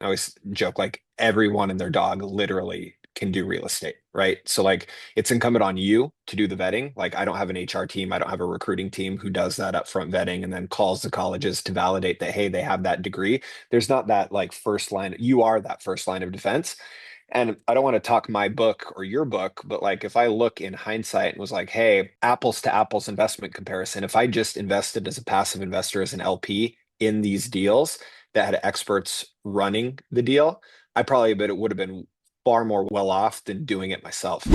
I always joke like everyone and their dog literally can do real estate, right? So like it's incumbent on you to do the vetting. Like I don't have an HR team, I don't have a recruiting team who does that upfront vetting and then calls the colleges to validate that, hey, they have that degree. There's not that like first line, you are that first line of defense. And I don't want to talk my book or your book, but like if I look in hindsight and was like, hey, apples to apples investment comparison, if I just invested as a passive investor as an LP in these deals that had experts running the deal, I probably bet it would have been far more well off than doing it myself.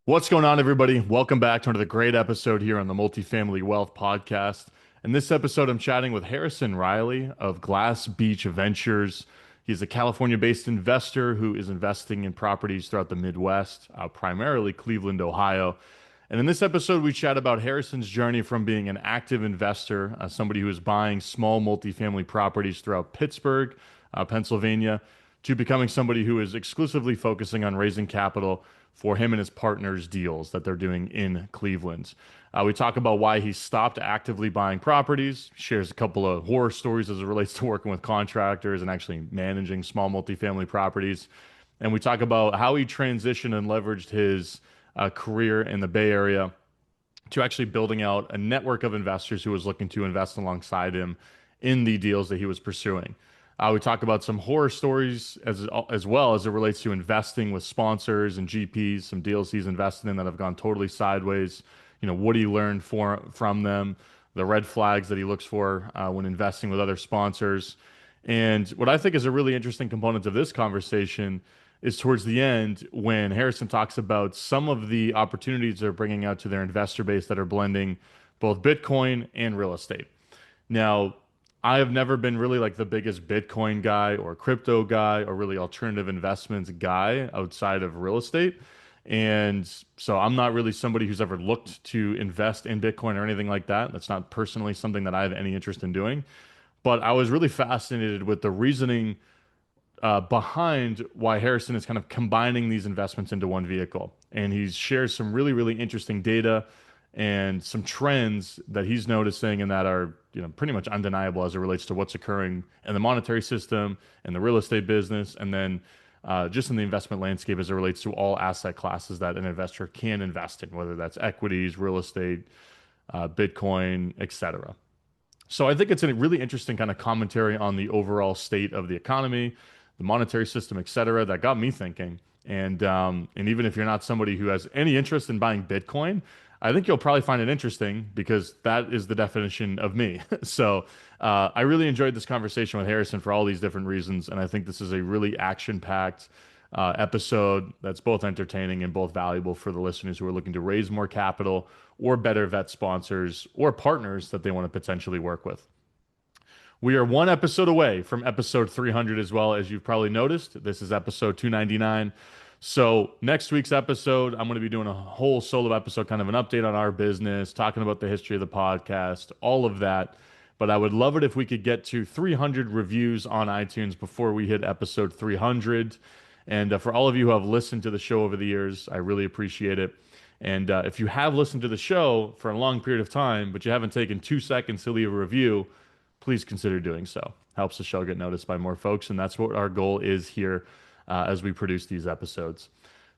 What's going on, everybody? Welcome back to another great episode here on the Multifamily Wealth Podcast. In this episode, I'm chatting with Harrison Riley of Glass Beach Ventures. He's a California-based investor who is investing in properties throughout the Midwest, primarily Cleveland, Ohio. And in this episode, we chat about Harrison's journey from being an active investor, somebody who is buying small multifamily properties throughout Pittsburgh, Pennsylvania, to becoming somebody who is exclusively focusing on raising capital for him and his partners' deals that they're doing in Cleveland. We talk about why he stopped actively buying properties, shares a couple of horror stories as it relates to working with contractors and actually managing small multifamily properties. And we talk about how he transitioned and leveraged his career in the Bay Area to actually building out a network of investors who was looking to invest alongside him in the deals that he was pursuing. We talk about some horror stories as well as it relates to investing with sponsors and GPs, some deals he's invested in that have gone totally sideways. You know, what he learned from them, the red flags that he looks for when investing with other sponsors. And what I think is a really interesting component of this conversation is towards the end when Harrison talks about some of the opportunities they're bringing out to their investor base that are blending both Bitcoin and real estate. Now, I have never been really like the biggest Bitcoin guy or crypto guy or really alternative investments guy outside of real estate. And so I'm not really somebody who's ever looked to invest in Bitcoin or anything like that. That's not personally something that I have any interest in doing. But I was really fascinated with the reasoning behind why Harrison is kind of combining these investments into one vehicle. And he shares some really, really interesting data and some trends that he's noticing and that are, pretty much undeniable as it relates to what's occurring in the monetary system and the real estate business, and then just in the investment landscape as it relates to all asset classes that an investor can invest in, whether that's equities, real estate, Bitcoin, etc. So I think it's a really interesting kind of commentary on the overall state of the economy, the monetary system, et cetera, that got me thinking. And even if you're not somebody who has any interest in buying Bitcoin, I think you'll probably find it interesting because that is the definition of me. So I really enjoyed this conversation with Harrison for all these different reasons, and I think this is a really action-packed episode that's both entertaining and both valuable for the listeners who are looking to raise more capital or better vet sponsors or partners that they want to potentially work with. We are one episode away from episode 300 as well, as you've probably noticed. This is episode 299. So next week's episode, I'm going to be doing a whole solo episode, kind of an update on our business, talking about the history of the podcast, all of that. But I would love it if we could get to 300 reviews on iTunes before we hit episode 300. And for all of you who have listened to the show over the years, I really appreciate it. And if you have listened to the show for a long period of time, but you haven't taken 2 seconds to leave a review, please consider doing so. Helps the show get noticed by more folks, and that's what our goal is here as we produce these episodes.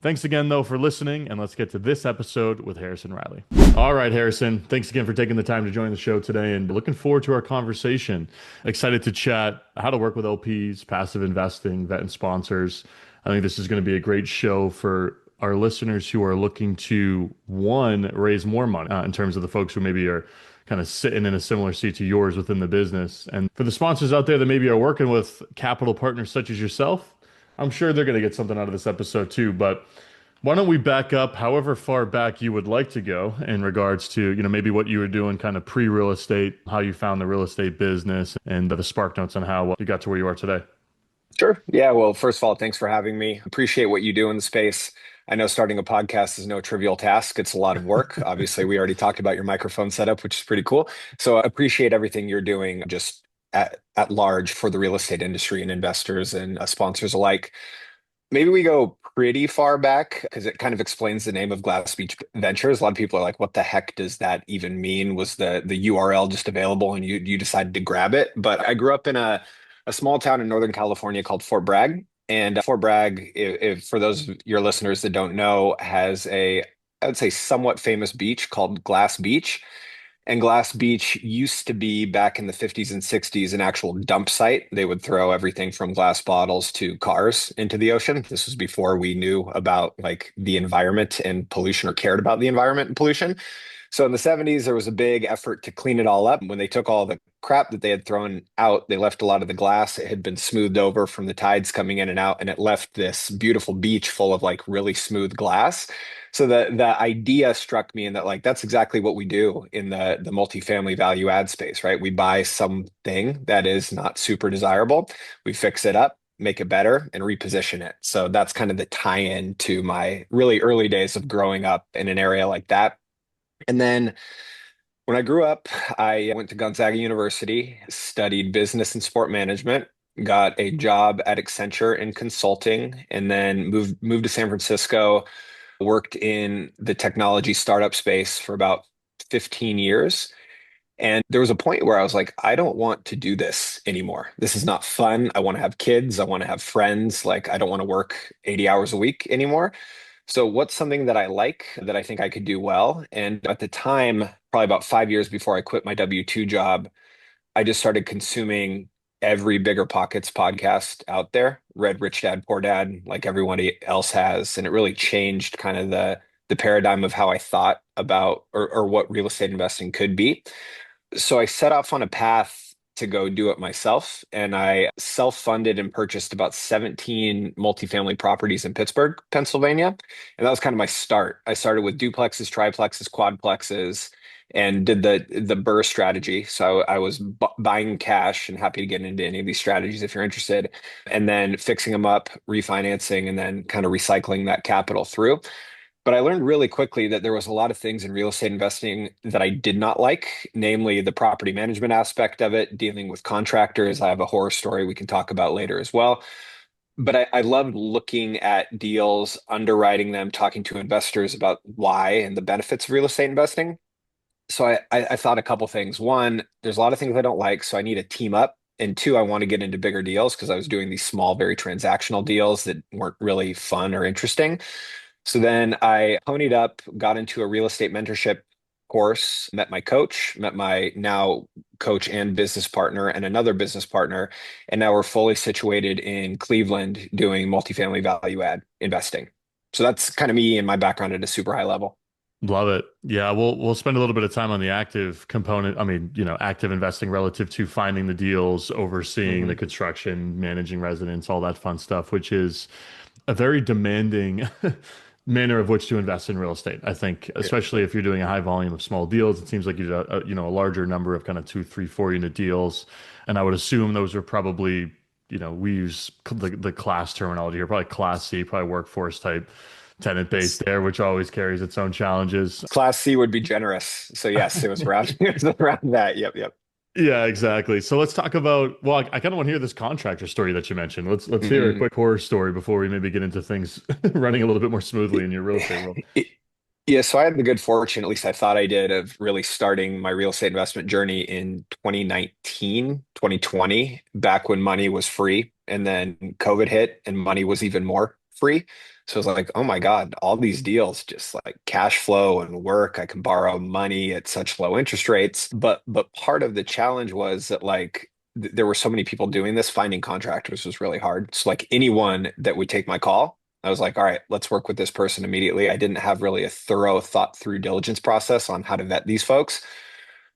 Thanks again, though, for listening, and let's get to this episode with Harrison Riley. All right, Harrison, thanks again for taking the time to join the show today, and looking forward to our conversation. Excited to chat how to work with LPs, passive investing, vet and sponsors. I think this is going to be a great show for our listeners who are looking to, one, raise more money in terms of the folks who maybe are kind of sitting in a similar seat to yours within the business. And for the sponsors out there that maybe are working with capital partners such as yourself, I'm sure they're going to get something out of this episode too. But why don't we back up however far back you would like to go in regards to, maybe what you were doing kind of pre-real estate, how you found the real estate business, and the spark notes on how you got to where you are today. Sure. Yeah. Well, first of all, thanks for having me. Appreciate what you do in the space. I know starting a podcast is no trivial task. It's a lot of work. Obviously, we already talked about your microphone setup, which is pretty cool. So I appreciate everything you're doing just at large for the real estate industry and investors and sponsors alike. Maybe we go pretty far back because it kind of explains the name of Glass Beach Ventures. A lot of people are like, what the heck does that even mean? Was the URL just available and you decided to grab it? But I grew up in a a small town in Northern California called Fort Bragg. And Fort Bragg, if for those of your listeners that don't know, has I would say, somewhat famous beach called Glass Beach. And Glass Beach used to be back in the 50s and 60s an actual dump site. They would throw everything from glass bottles to cars into the ocean. This was before we knew about like the environment and pollution or cared about the environment and pollution. So in the 70s, there was a big effort to clean it all up. When they took all the crap that they had thrown out, they left a lot of the glass. It had been smoothed over from the tides coming in and out, and it left this beautiful beach full of like really smooth glass. So the idea struck me in that like that's exactly what we do in the multifamily value add space, right? We buy something that is not super desirable, we fix it up, make it better, and reposition it. So that's kind of the tie-in to my really early days of growing up in an area like that. And then when I grew up, I went to Gonzaga University, studied business and sport management, got a job at Accenture in consulting, and then moved to San Francisco, worked in the technology startup space for about 15 years. And there was a point where I was like, I don't want to do this anymore. This is not fun. I want to have kids. I want to have friends. Like, I don't want to work 80 hours a week anymore. So, what's something that I like that I think I could do well? And at the time, probably about 5 years before I quit my W-2 job, I just started consuming every Bigger Pockets podcast out there, read Rich Dad Poor Dad, like everyone else has, and it really changed kind of the paradigm of how I thought about or what real estate investing could be. So I set off on a path to go do it myself, and I self-funded and purchased about 17 multifamily properties in Pittsburgh, Pennsylvania. And that was kind of my start. I started with duplexes, triplexes, quadplexes, and did the Burr strategy. So I was buying cash, and happy to get into any of these strategies if you're interested, and then fixing them up, refinancing, and then kind of recycling that capital through. But I learned really quickly that there was a lot of things in real estate investing that I did not like, namely the property management aspect of it, dealing with contractors. I have a horror story we can talk about later as well. But I loved looking at deals, underwriting them, talking to investors about why and the benefits of real estate investing. So I thought a couple things. One, there's a lot of things I don't like, so I need a team up. And two, I want to get into bigger deals because I was doing these small, very transactional deals that weren't really fun or interesting. So then I ponied up, got into a real estate mentorship course, met my coach, met my now coach and business partner, and another business partner. And now we're fully situated in Cleveland doing multifamily value add investing. So that's kind of me and my background at a super high level. Love it. Yeah, we'll spend a little bit of time on the active component. I mean, active investing relative to finding the deals, overseeing the Mhm. construction, managing residents, all that fun stuff, which is a very demanding manner of which to invest in real estate. I think, Yeah. especially if you're doing a high volume of small deals, it seems like you do a larger number of kind of two, three, 4 unit deals, and I would assume those are probably, we use the class terminology here, probably class C, probably workforce type tenant base It's there, which always carries its own challenges. Class C would be generous. So yes, it was around it was around that. Yep, yep. Yeah, exactly. So let's talk about, well, I kind of want to hear this contractor story that you mentioned. Let's hear a Mhm. quick horror story before we maybe get into things running a little bit more smoothly in your real estate world. Yeah, so I had the good fortune, at least I thought I did, of really starting my real estate investment journey in 2019, 2020, back when money was free. And then COVID hit and money was even more free. So I was like, oh my God, all these deals, just like cash flow and work. I can borrow money at such low interest rates. But part of the challenge was that like there were so many people doing this, finding contractors was really hard. So like anyone that would take my call, I was like, all right, let's work with this person immediately. I didn't have really a thorough thought through diligence process on how to vet these folks.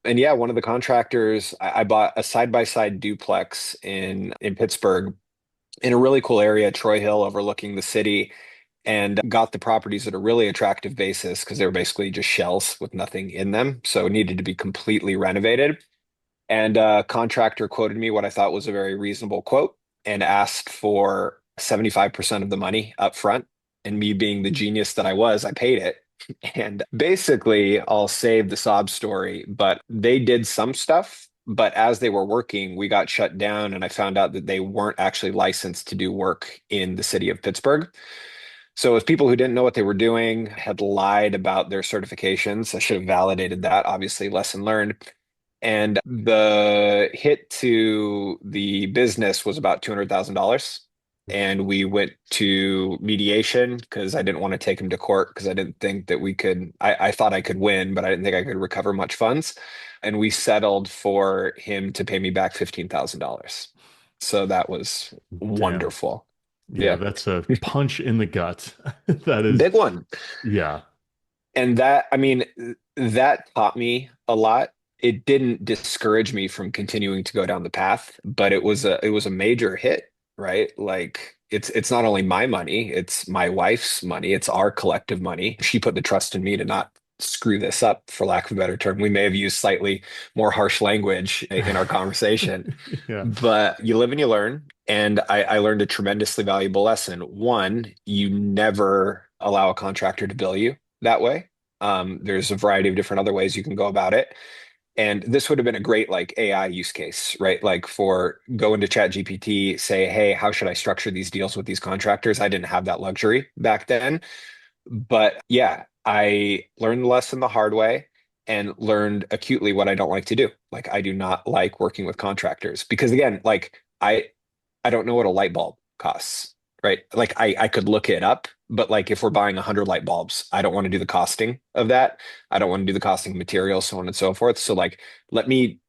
And yeah, one of the contractors, I bought a side-by-side duplex in Pittsburgh in a really cool area, Troy Hill, overlooking the city, and got the properties at a really attractive basis because they were basically just shells with nothing in them. So it needed to be completely renovated. And a contractor quoted me what I thought was a very reasonable quote and asked for 75% of the money up front. And me being the genius that I was, I paid it. And basically, I'll save the sob story, but they did some stuff. But as they were working, we got shut down, and I found out that they weren't actually licensed to do work in the city of Pittsburgh. So it was people who didn't know what they were doing, had lied about their certifications. I should have validated that, obviously, lesson learned. And the hit to the business was about $200,000. And we went to mediation because I didn't want to take him to court because I didn't think that we could, I thought I could win, but I didn't think I could recover much funds. And we settled for him to pay me back $15,000. So that was Damn. wonderful. Yeah, Yeah. that's a punch in the gut. That is, Big one. yeah. And that, I mean, that taught me a lot. It didn't discourage me from continuing to go down the path, but it was a major hit, right? Like it's not only my money, it's my wife's money, it's our collective money. She put the trust in me to not screw this up, for lack of a better term. We may have used slightly more harsh language in our conversation, Yeah. but you live and you learn. And I learned a tremendously valuable lesson. One, you never allow a contractor to bill you that way. There's a variety of different other ways you can go about it. And this would have been a great like AI use case, right? Like for go into Chat GPT, say, hey, how should I structure these deals with these contractors? I didn't have that luxury back then. But yeah, I learned the lesson the hard way and learned acutely what I don't like to do. Like I do not like working with contractors because again, like I don't know what a light bulb costs, right? Like I could look it up, but like if we're buying 100 light bulbs, I don't want to do the costing of that. I don't want to do the costing of materials, so on and so forth. So like let me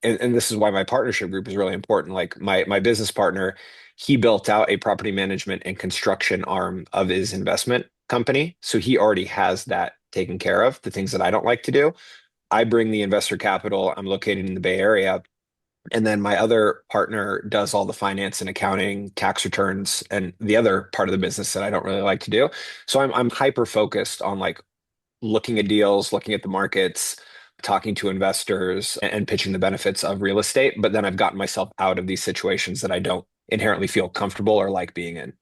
and this is why my partnership group is really important. Like my business partner, he built out a property management and construction arm of his investment company. So he already has that taken care of, the things that I don't like to do. I bring the investor capital. I'm located in the Bay Area. And then my other partner does all the finance and accounting, tax returns, and the other part of the business that I don't really like to do. So I'm hyper focused on like looking at deals, looking at the markets, talking to investors, and pitching the benefits of real estate. But then I've gotten myself out of these situations that I don't inherently feel comfortable or like being in.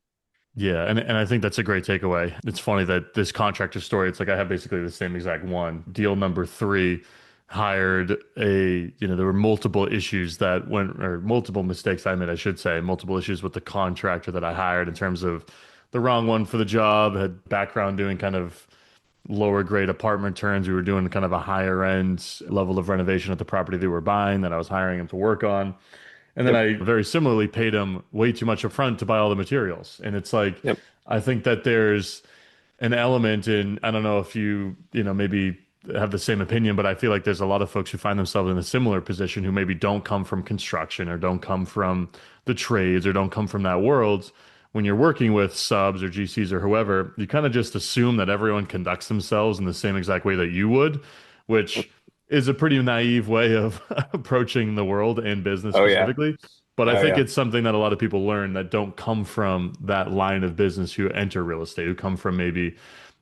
Yeah, and I think that's a great takeaway. It's funny that this contractor story, it's like I have basically the same exact one. Deal number three hired there were multiple issues that went, or multiple mistakes I made, I should say, multiple issues with the contractor that I hired in terms of the wrong one for the job, had background doing kind of lower grade apartment turns. We were doing kind of a higher end level of renovation at the property they were buying that I was hiring him to work on. And then Yep. I very similarly paid him way too much upfront to buy all the materials. And it's like, Yep. I think that there's an element in, I don't know if maybe have the same opinion, but I feel like there's a lot of folks who find themselves in a similar position who maybe don't come from construction or don't come from the trades or don't come from that world. When you're working with subs or GCs or whoever, you kind of just assume that everyone conducts themselves in the same exact way that you would, which is a pretty naive way of approaching the world and business Oh yeah. specifically. But I Oh think yeah. it's something that a lot of people learn that don't come from that line of business who enter real estate, who come from maybe,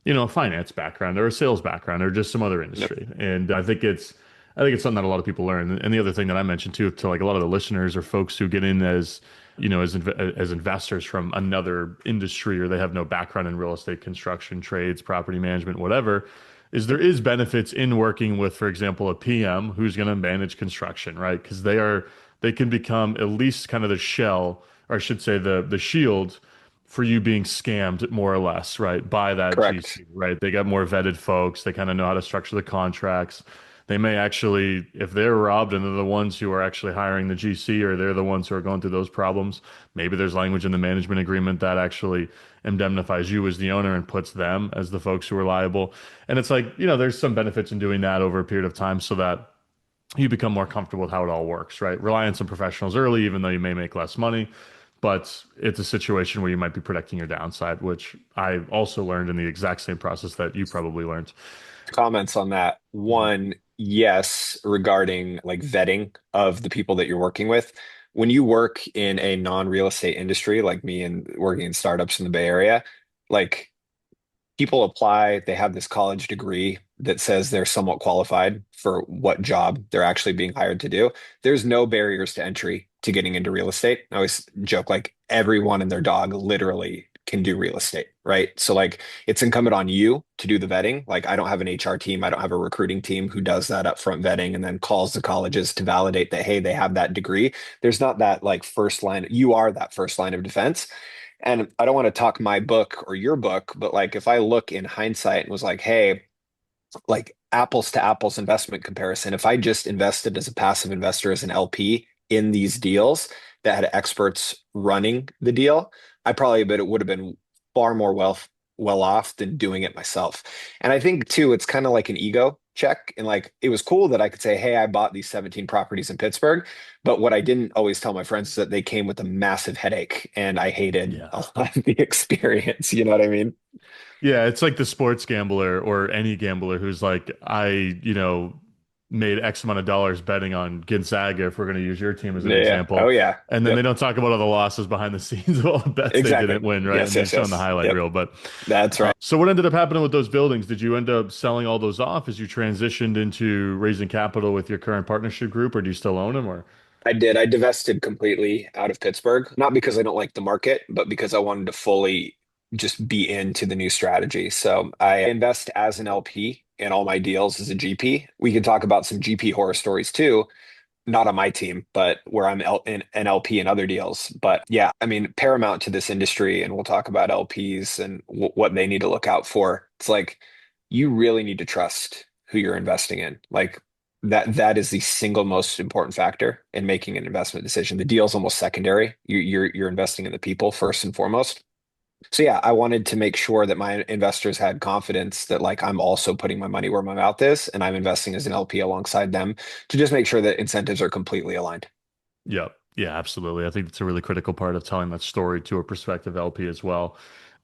a finance background or a sales background or just some other Yep. industry. And I think it's something that a lot of people learn. And the other thing that I mentioned too, to like a lot of the listeners or folks who get in as, as investors from another industry or they have no background in real estate, construction, trades, property management, whatever, is there is benefits in working with, for example, a PM who's going to manage construction, right? Because they can become at least kind of the shell, or I should say the shield for you being scammed more or less, right? By that Correct. GC, right? They got more vetted folks. They kind of know how to structure the contracts. They may actually, if they're robbed and they're the ones who are actually hiring the GC or they're the ones who are going through those problems, maybe there's language in the management agreement that actually indemnifies you as the owner and puts them as the folks who are liable. And it's like, there's some benefits in doing that over a period of time so that you become more comfortable with how it all works, right? Rely on some professionals early, even though you may make less money, but it's a situation where you might be protecting your downside, which I also learned in the exact same process that you probably learned. Comments on that. One, yes, regarding like vetting of the people that you're working with. When you work in a non-real estate industry, like me and working in startups in the Bay Area, like people apply, they have this college degree that says they're somewhat qualified for what job they're actually being hired to do. There's no barriers to entry to getting into real estate. I always joke like everyone and their dog literally can do real estate, right? So like it's incumbent on you to do the vetting. Like I don't have an HR team, I don't have a recruiting team who does that upfront vetting and then calls the colleges to validate that hey, they have that degree. There's not that like first line. You are that first line of defense. And I don't want to talk my book or your book, but like if I look in hindsight and was like, hey, like apples to apples investment comparison, if I just invested as a passive investor as an LP in these deals that had experts running the deal, I probably bet it would have been far more well off than doing it myself. And I think too, it's kind of like an ego check. And like it was cool that I could say, hey, I bought these 17 properties in Pittsburgh. But what I didn't always tell my friends is that they came with a massive headache and I hated Yeah. a lot of the experience. You know what I mean? Yeah, it's like the sports gambler or any gambler who's like, made X amount of dollars betting on Gonzaga, if we're going to use your team as an Yeah. Oh example. yeah. And then they Yep. don't talk about all the losses behind the scenes of all the bets they Exactly. didn't win, right? Yes, And they're yes, showing the yes. highlight Yep. reel. But That's right. so what ended up happening with those buildings? Did you end up selling all those off as you transitioned into raising capital with your current partnership group, or do you still own them? Or I did. I divested completely out of Pittsburgh, not because I don't like the market, but because I wanted to fully just be into the new strategy. So I invest as an LP in all my deals as a GP. We can talk about some GP horror stories too, not on my team, but where I'm an LP in other deals. But yeah, I mean, paramount to this industry, and we'll talk about LPs and what they need to look out for. It's like you really need to trust who you're investing in. Like that is the single most important factor in making an investment decision. The deal's almost secondary. You're investing in the people first and foremost. So yeah, I wanted to make sure that my investors had confidence that like I'm also putting my money where my mouth is and I'm investing as an LP alongside them to just make sure that incentives are completely aligned. yeah, yeah, absolutely. I think it's a really critical part of telling that story to a prospective LP as well.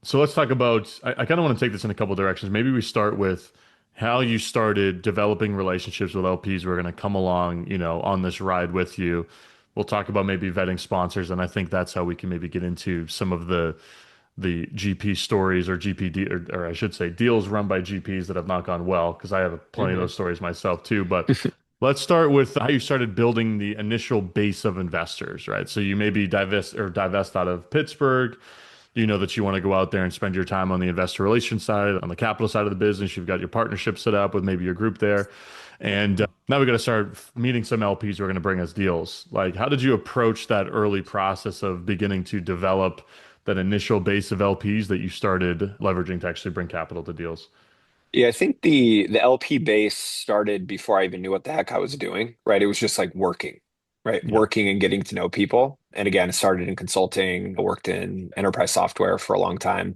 So let's talk about, I kind of want to take this in a couple directions. Maybe we start with how you started developing relationships with LPs who are going to come along, on this ride with you. We'll talk about maybe vetting sponsors, and I think that's how we can maybe get into some of the GP stories or GPD, or I should say deals run by GPs that have not gone well, because I have plenty of Mhm. those stories myself too. But let's start with how you started building the initial base of investors, right? So you maybe divest out of Pittsburgh. You know that you want to go out there and spend your time on the investor relations side, on the capital side of the business. You've got your partnership set up with maybe your group there. And now we got to start meeting some LPs who are going to bring us deals. Like, how did you approach that early process of beginning to develop that initial base of LPs that you started leveraging to actually bring capital to deals? Yeah, I think the LP base started before I even knew what the heck I was doing, right? It was just like working, right? Yeah. Working and getting to know people. And again, it started in consulting. I worked in enterprise software for a long time.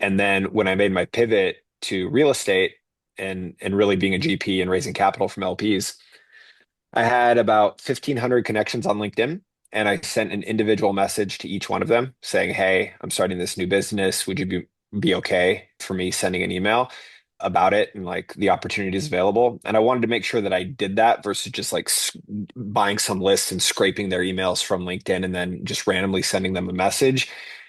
And then when I made my pivot to real estate and really being a GP and raising capital from LPs, I had about 1,500 connections on LinkedIn. And I sent an individual message to each one of them saying, hey, I'm starting this new business. Would you be okay for me sending an email about it and like the opportunities available? And I wanted to make sure that I did that versus just like buying some list and scraping their emails from LinkedIn and then just randomly sending them a message.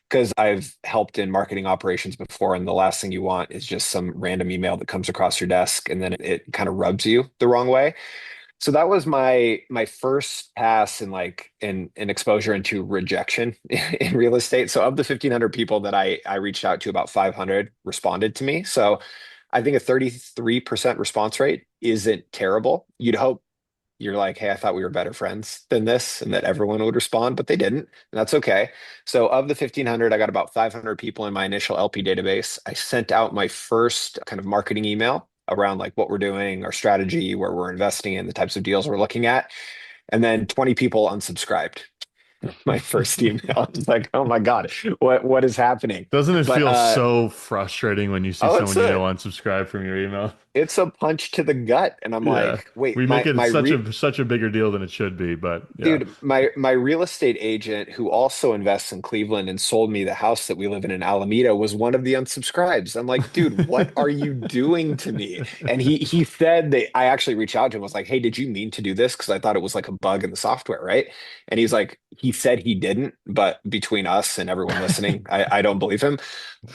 Because I've helped in marketing operations before, and the last thing you want is just some random email that comes across your desk and then it kind of rubs you the wrong way. So that was my first pass in like in exposure into rejection in real estate. So of the 1,500 people that I reached out to, about 500 responded to me. So I think a 33% response rate isn't terrible. You'd hope you're like, hey, I thought we were better friends than this and that everyone would respond, but they didn't. And that's okay. So of the 1,500, I got about 500 people in my initial LP database. I sent out my first kind of marketing email around like what we're doing, our strategy, where we're investing in, the types of deals we're looking at. And then 20 people unsubscribed. My first email. I was like, oh my God, what is happening? Doesn't it But feel so frustrating when you see oh, someone unsubscribe from your email? it's a punch to the gut. And I'm Yeah. like, wait, We make it my such a bigger deal than it should be, but yeah. dude, my real estate agent who also invests in Cleveland and sold me the house that we live in Alameda was one of the unsubscribes. I'm like, dude, what are you doing to me? And he said that I actually reached out to him, was like, hey, did you mean to do this? Because I thought it was like a bug in the software, right? And he's like, he said he didn't, but between us and everyone listening, I don't believe him.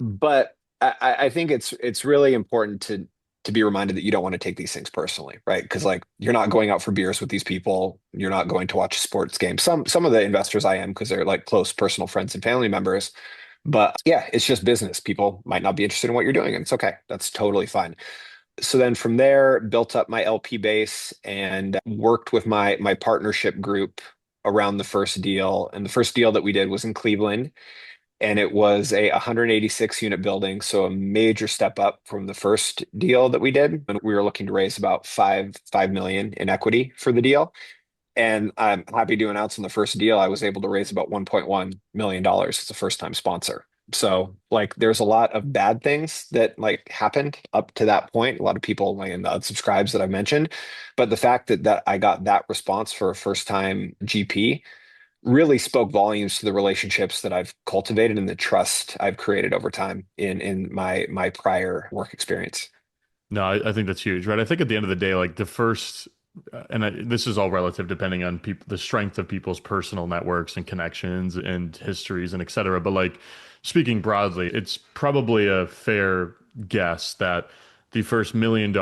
But I think it's really important to be reminded that you don't want to take these things personally, right? Because like you're not going out for beers with these people, you're not going to watch a sports game. Some of the investors I am because they're like close personal friends and family members. But yeah, it's just business. People might not be interested in what you're doing, and it's okay. That's totally fine. So then from there, built up my LP base and worked with my partnership group around the first deal. And the first deal that we did was in Cleveland. and it was a 186 unit building, so a major step up from the first deal that we did. And we were looking to raise about five million in equity for the deal. And I'm happy to announce in the first deal, I was able to raise about $1.1 million dollars as a first time sponsor. So like there's a lot of bad things that like happened up to that point. A lot of people like in the unsubscribes that I mentioned. But the fact that I got that response for a first time GP really spoke volumes to the relationships that I've cultivated and the trust I've created over time in my prior work experience. No, I think that's huge, right? I think at the end of the day, like the first, this is all relative depending on people, the strength of people's personal networks and connections and histories and et cetera. But like speaking broadly, it's probably a fair guess that the first $1 million,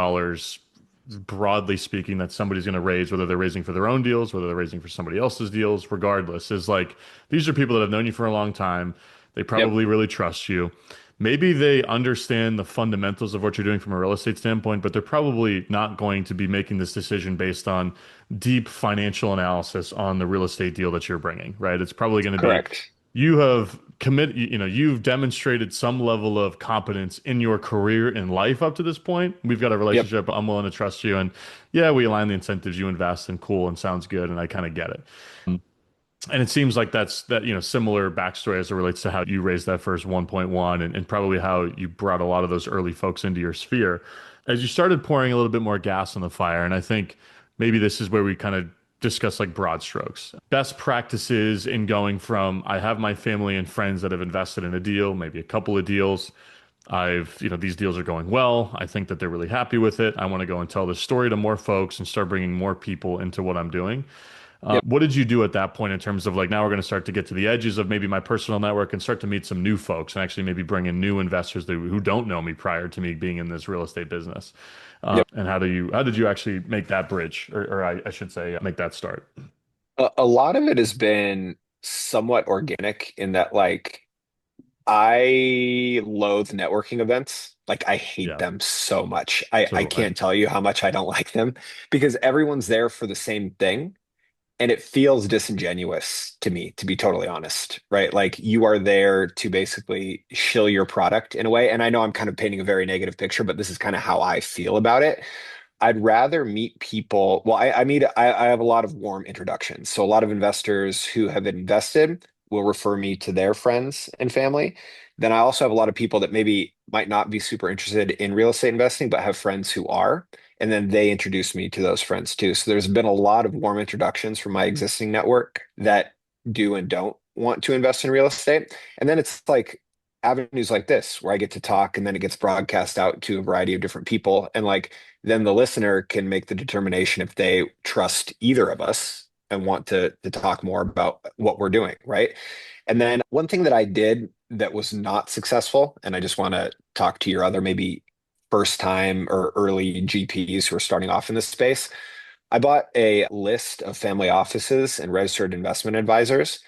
broadly speaking, that somebody's going to raise, whether they're raising for their own deals, whether they're raising for somebody else's deals, regardless, is like these are people that have known you for a long time. They Yep, probably really trust you. Maybe they understand the fundamentals of what you're doing from a real estate standpoint, but they're probably not going to be making this decision based on deep financial analysis on the real estate deal that you're bringing, right? It's probably going to be correct. you have committed, you've demonstrated some level of competence in your career and life up to this point. We've got a Yep, relationship. I'm willing to trust you. And yeah, we align the incentives, you invest in cool and sounds good. And I kind of get it. And it seems like that's that, similar backstory as it relates to how you raised that first 1.1 and probably how you brought a lot of those early folks into your sphere. As you started pouring a little bit more gas on the fire, and I think maybe this is where we kind of discuss like broad strokes. Best practices in going from I have my family and friends that have invested in a deal, maybe a couple of deals. These deals are going well. I think that they're really happy with it. I want to go and tell this story to more folks and start bringing more people into what I'm doing. yep, What did you do at that point in terms of like now we're going to start to get to the edges of maybe my personal network and start to meet some new folks and actually maybe bring in new investors who don't know me prior to me being in this real estate business? yep. And how did you actually make that bridge or I should say make that start? A lot of it has been somewhat organic in that like I loathe networking events. Like I hate Yeah, them so much. I so do I. can't tell you how much I don't like them because everyone's there for the same thing. And it feels disingenuous to me, to be totally honest, right? Like you are there to basically shill your product in a way. And I know I'm kind of painting a very negative picture, but this is kind of how I feel about it. I'd rather meet people. Well, I have a lot of warm introductions. So a lot of investors who have invested will refer me to their friends and family. Then I also have a lot of people that maybe might not be super interested in real estate investing, but have friends who are. And then they introduce me to those friends too. So there's been a lot of warm introductions from my existing network that do and don't want to invest in real estate. And then it's like avenues like this where I get to talk and then it gets broadcast out to a variety of different people. And like then the listener can make the determination if they trust either of us and want to talk more about what we're doing, right? And then one thing that I did that was not successful, and I just want to talk to your other maybe first time or early GPs who are starting off in this space. I bought a list of family offices and registered investment advisors.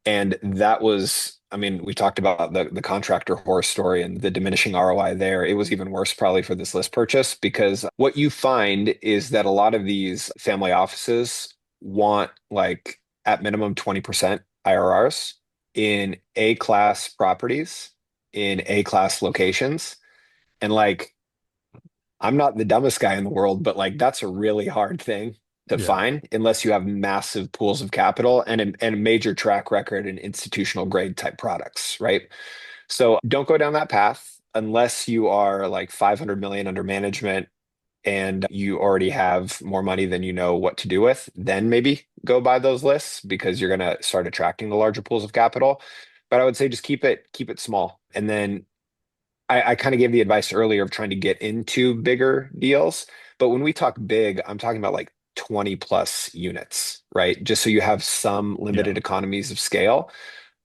And that was, I mean, we talked about the contractor horror story and the diminishing ROI there. It was even worse probably for this list purchase because what you find is that a lot of these family offices want like at minimum 20% IRRs in A-class properties in A-class locations. And like I'm not the dumbest guy in the world, but like that's a really hard thing to Yeah. find unless you have massive pools of capital and a major track record in institutional grade type products, right? So don't go down that path unless you are like 500 million under management and you already have more money than you know what to do with. Then maybe go buy those lists because you're going to start attracting the larger pools of capital. But I would say just keep it small. And then I kind of gave the advice earlier of trying to get into bigger deals. But when we talk big, I'm talking about like 20 plus units, right? Just so you have some Yeah. limited economies of scale.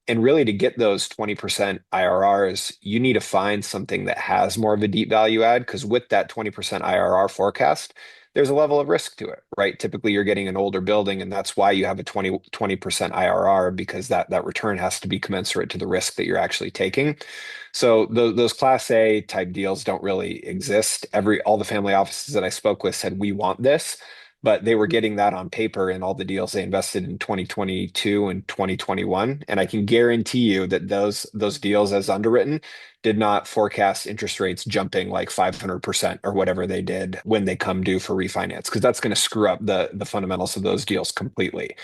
And really, to get those 20% IRRs, you need to find something that has more of a deep value add because with that 20% IRR forecast, there's a level of risk to it, right? Typically, you're getting an older building, and that's why you have a 20% IRR because that return has to be commensurate to the risk that you're actually taking. So those Class A type deals don't really exist. All the family offices that I spoke with said, we want this. but they were getting that on paper in all the deals they invested in 2022 and 2021. And I can guarantee you that those deals as underwritten did not forecast interest rates jumping like 500% or whatever they did when they come due for refinance, because that's going to screw up the fundamentals of those deals completely.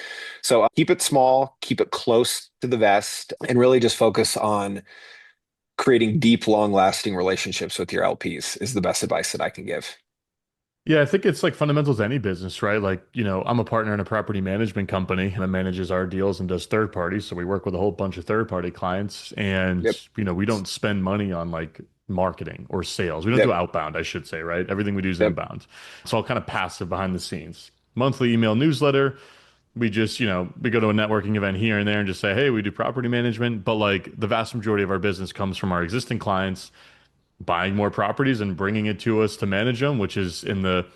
So keep it small, keep it close to the vest, and really just focus on creating deep, long-lasting relationships with your LPs is the best advice that I can give. Yeah, I think it's like fundamentals to any business, right? Like, I'm a partner in a property management company that manages our deals and does third parties. So we work with a whole bunch of third party clients and, Yep. we don't spend money on like marketing or sales. We don't do Yep. outbound, I should say, right? Everything we do is Yep. inbound. It's all kind of passive behind the scenes. Monthly email newsletter. We just, we go to a networking event here and there and just say, hey, we do property management. But like the vast majority of our business comes from our existing clients buying more properties and bringing it to us to manage them, which is in the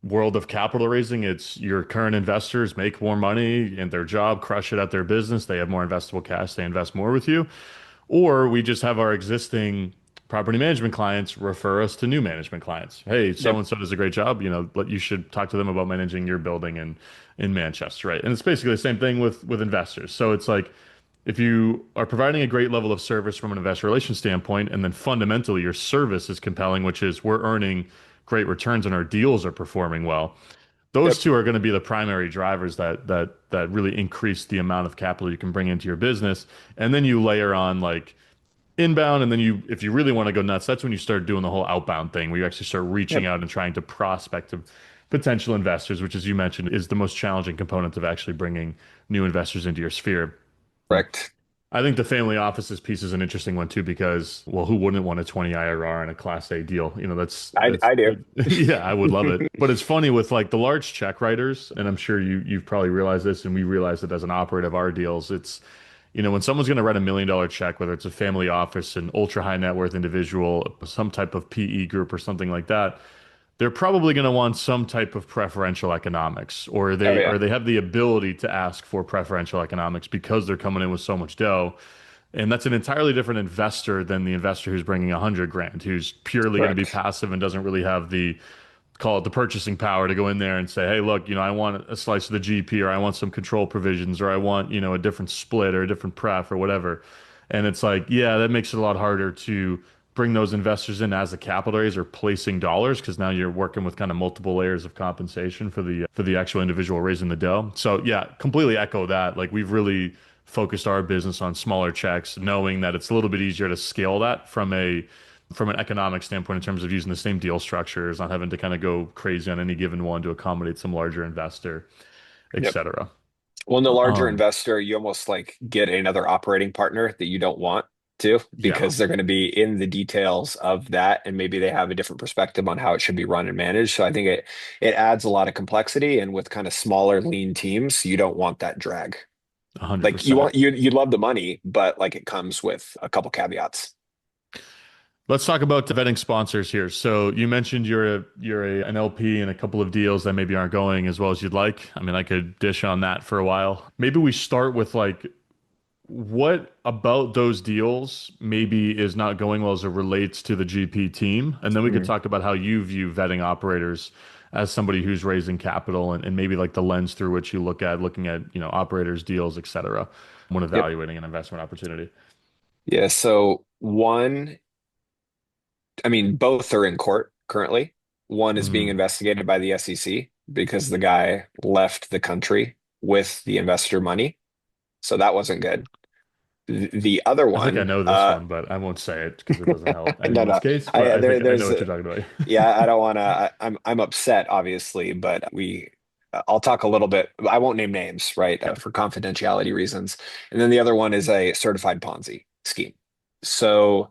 world of capital raising. It's your current investors make more money in their job, crush it at their business. They have more investable cash. They invest more with you. Or we just have our existing property management clients refer us to new management clients. Hey, so Yep. and so does a great job. But you should talk to them about managing your building in Manchester, right? And it's basically the same thing with investors. So it's like if you are providing a great level of service from an investor relations standpoint, and then fundamentally your service is compelling, which is we're earning great returns and our deals are performing well. Those Yep. two are going to be the primary drivers that really increase the amount of capital you can bring into your business. And then you layer on like inbound, and then if you really want to go nuts, that's when you start doing the whole outbound thing where you actually start reaching Yep. out and trying to prospect to potential investors, which, as you mentioned, is the most challenging component of actually bringing new investors into your sphere. Correct. I think the family offices piece is an interesting one too because, well, who wouldn't want a 20 IRR and a Class A deal? That's I do. yeah, I would love it. But it's funny with like the large check writers, and I'm sure you've probably realized this, and we realized it as an operator of our deals. It's when someone's going to write $1 million check, whether it's a family office, an ultra high net worth individual, some type of PE group or something like that, they're probably going to want some type of preferential economics, or Oh they yeah. or they have the ability to ask for preferential economics because they're coming in with so much dough. And that's an entirely different investor than the investor who's bringing 100 grand, who's purely going to be Correct. passive and doesn't really have the call it the purchasing power to go in there and say, hey, look, I want a slice of the GP, or I want some control provisions, or I want, a different split or a different pref or whatever. And it's like, yeah, that makes it a lot harder to bring those investors in as a capital raiser placing dollars because now you're working with kind of multiple layers of compensation for the actual individual raising the dough. So yeah, completely echo that. Like we've really focused our business on smaller checks, knowing that it's a little bit easier to scale that from an economic standpoint in terms of using the same deal structures, not having to kind of go crazy on any given one to accommodate some larger investor, et Yep. cetera. Well, in the larger Um, investor, you almost like get another operating partner that you don't want to, yeah, because they're going to be in the details of that, and maybe they have a different perspective on how it should be run and managed. So I think it adds a lot of complexity, and with kind of smaller, lean teams, you don't want that drag. Like 100%. you love the money, but like it comes with a couple caveats. Let's talk about vetting sponsors here. So you mentioned an LP in a couple of deals that maybe aren't going as well as you'd like. I mean, I could dish on that for a while. Maybe we start with like what about those deals maybe is not going well as it relates to the GP team? And then we could Mm. talk about how you view vetting operators as somebody who's raising capital and maybe like the lens through which you looking at, operators, deals, et cetera, when Yep. evaluating an investment opportunity. Yeah. So one, I mean, both are in court currently. One is being Mm. investigated by the SEC because the guy left the country with the investor money. So that wasn't good. The other I think I one, know this one, but I won't say it because it doesn't help no, anyone's no, case, but I think I know there's, what you're talking about. yeah, I don't want to, I'm upset, obviously, but I'll talk a little bit. I won't name names, right, Yeah. for confidentiality reasons. And then the other one is a certified Ponzi scheme. So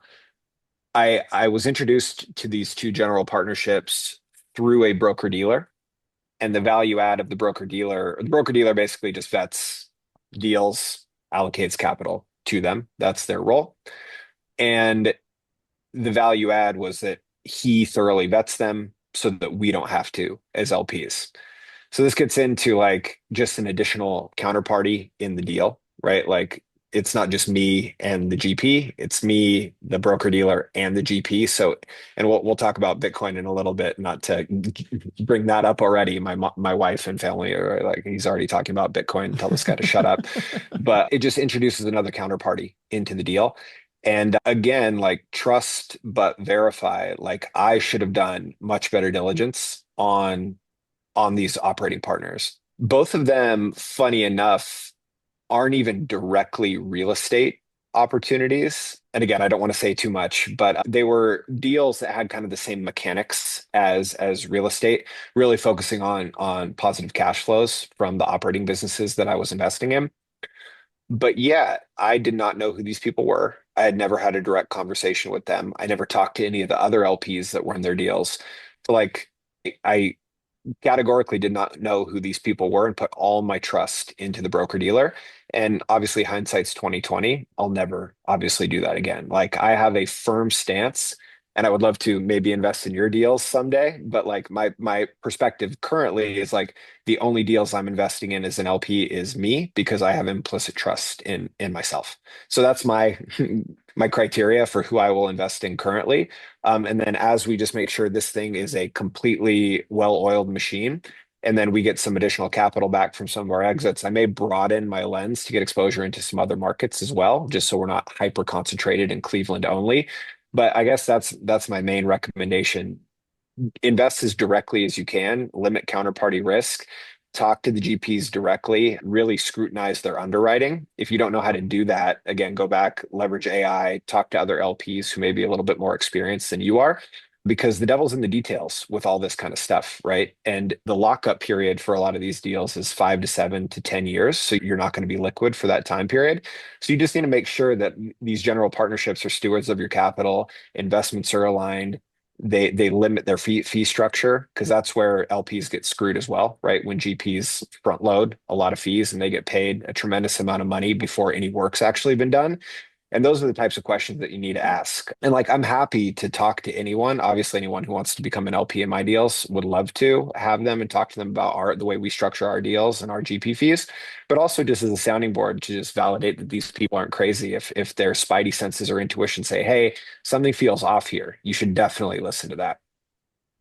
I was introduced to these two general partnerships through a broker dealer, and the value add of the broker dealer basically just vets deals, allocates capital to them. That's their role. And the value add was that he thoroughly vets them so that we don't have to as LPs. So this gets into like just an additional counterparty in the deal, right? Like it's not just me and the GP, it's me, the broker dealer, and the GP. So, and we'll talk about Bitcoin in a little bit, not to bring that up already. My wife and family are like, he's already talking about Bitcoin, tell this guy to shut up. But it just introduces another counterparty into the deal. And again, like trust but verify, like I should have done much better diligence on these operating partners. Both of them, funny enough, aren't even directly real estate opportunities. And again, I don't want to say too much, but they were deals that had kind of the same mechanics as real estate, really focusing on positive cash flows from the operating businesses that I was investing in. But yeah, I did not know who these people were. I had never had a direct conversation with them. I never talked to any of the other LPs that were in their deals. So like I categorically did not know who these people were and put all my trust into the broker dealer. And obviously hindsight's 2020. I'll never obviously do that again. Like I have a firm stance and I would love to maybe invest in your deals someday, but like my perspective currently is like the only deals I'm investing in as an LP is me because I have implicit trust in myself. So that's my my criteria for who I will invest in currently. And then as we just make sure this thing is a completely well-oiled machine, and then we get some additional capital back from some of our exits, I may broaden my lens to get exposure into some other markets as well, just so we're not hyper concentrated in Cleveland only. But I guess that's my main recommendation. Invest as directly as you can, limit counterparty risk, talk to the GPs directly, really scrutinize their underwriting. If you don't know how to do that, again, go back, leverage AI, talk to other LPs who may be a little bit more experienced than you are, because the devil's in the details with all this kind of stuff, right? And the lockup period for a lot of these deals is 5 to 7 to 10 years. So you're not going to be liquid for that time period. So you just need to make sure that these general partnerships are stewards of your capital, investments are aligned, they limit their fee structure because that's where LPs get screwed as well, right? When GPs front load a lot of fees and they get paid a tremendous amount of money before any work's actually been done. And those are the types of questions that you need to ask. And like, I'm happy to talk to anyone. Obviously, anyone who wants to become an LP in my deals would love to have them and talk to them about the way we structure our deals and our GP fees, but also just as a sounding board to just validate that these people aren't crazy. If their spidey senses or intuition say, hey, something feels off here, you should definitely listen to that.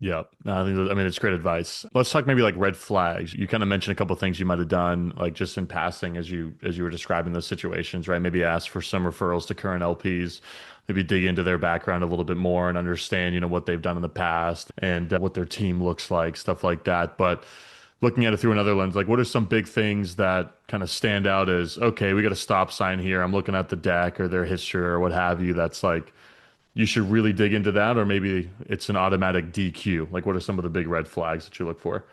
Yeah, no, I mean, it's great advice. Let's talk maybe like red flags. You kind of mentioned a couple of things you might have done, like just in passing as you were describing those situations, right? Maybe ask for some referrals to current LPs, maybe dig into their background a little bit more and understand, what they've done in the past and what their team looks like, stuff like that. But looking at it through another lens, like what are some big things that kind of stand out as, okay, we got a stop sign here. I'm looking at the deck or their history or what have you. That's like you should really dig into that, or maybe it's an automatic DQ. Like, what are some of the big red flags that you look for?